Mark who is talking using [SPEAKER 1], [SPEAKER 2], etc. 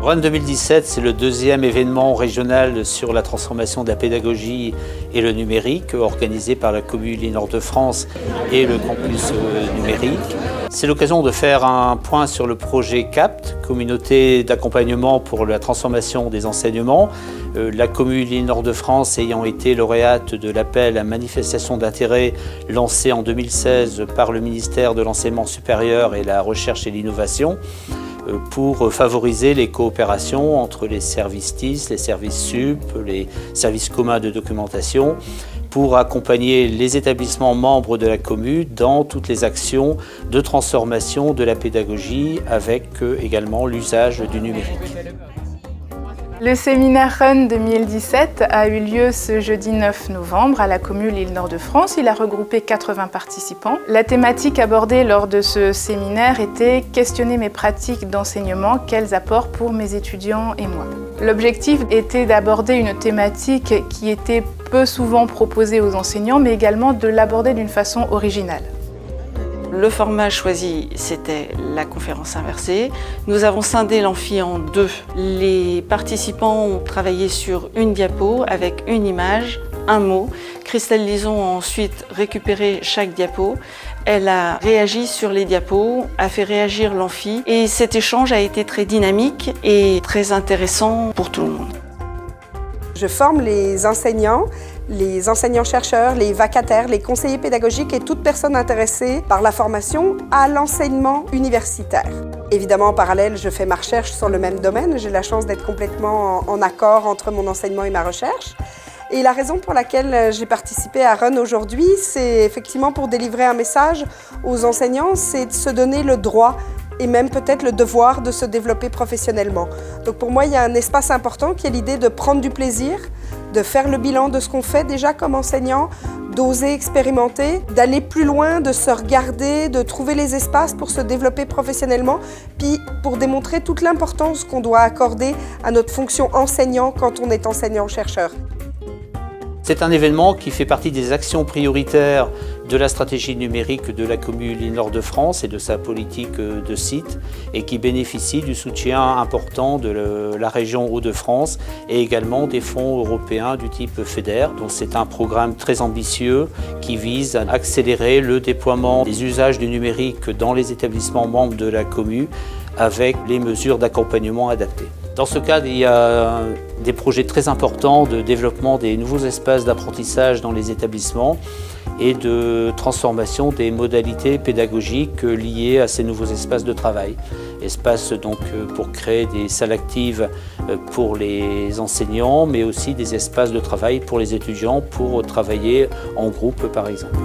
[SPEAKER 1] Run 2017, c'est le deuxième événement régional sur la transformation de la pédagogie et le numérique, organisé par la commune Île-Nord-de-France et le campus numérique. C'est l'occasion de faire un point sur le projet CAPT, communauté d'accompagnement pour la transformation des enseignements. La commune Île-Nord-de-France ayant été lauréate de l'appel à manifestation d'intérêt lancé en 2016 par le ministère de l'Enseignement supérieur et la Recherche et l'Innovation, pour favoriser les coopérations entre les services TIS, les services SUP, les services communs de documentation, pour accompagner les établissements membres de la commune dans toutes les actions de transformation de la pédagogie avec également l'usage du numérique.
[SPEAKER 2] Le séminaire Run 2017 a eu lieu ce jeudi 9 novembre à la commune Île-Nord-de-France. Il a regroupé 80 participants. La thématique abordée lors de ce séminaire était « Questionner mes pratiques d'enseignement, quels apports pour mes étudiants et moi ». L'objectif était d'aborder une thématique qui était peu souvent proposée aux enseignants, mais également de l'aborder d'une façon originale.
[SPEAKER 3] Le format choisi, c'était la conférence inversée. Nous avons scindé l'amphi en deux. Les participants ont travaillé sur une diapo avec une image, un mot. Christelle Lison a ensuite récupéré chaque diapo. Elle a réagi sur les diapos, a fait réagir l'amphi et cet échange a été très dynamique et très intéressant pour tout le monde.
[SPEAKER 4] Je forme les enseignants-chercheurs, les vacataires, les conseillers pédagogiques et toute personne intéressée par la formation à l'enseignement universitaire. Évidemment, en parallèle, je fais ma recherche sur le même domaine. J'ai la chance d'être complètement en accord entre mon enseignement et ma recherche. Et la raison pour laquelle j'ai participé à Run aujourd'hui, c'est effectivement pour délivrer un message aux enseignants, c'est de se donner le droit et même peut-être le devoir de se développer professionnellement. Donc pour moi, il y a un espace important qui est l'idée de prendre du plaisir, de faire le bilan de ce qu'on fait déjà comme enseignant, d'oser expérimenter, d'aller plus loin, de se regarder, de trouver les espaces pour se développer professionnellement, puis pour démontrer toute l'importance qu'on doit accorder à notre fonction enseignant quand on est enseignant-chercheur.
[SPEAKER 1] C'est un événement qui fait partie des actions prioritaires de la stratégie numérique de la commune Île-Nord-de-France et de sa politique de site et qui bénéficie du soutien important de la région Hauts-de-France et également des fonds européens du type FEDER. Donc c'est un programme très ambitieux qui vise à accélérer le déploiement des usages du numérique dans les établissements membres de la commune avec les mesures d'accompagnement adaptées. Dans ce cadre, il y a des projets très importants de développement des nouveaux espaces d'apprentissage dans les établissements et de transformation des modalités pédagogiques liées à ces nouveaux espaces de travail. Espaces donc pour créer des salles actives pour les enseignants, mais aussi des espaces de travail pour les étudiants pour travailler en groupe par exemple.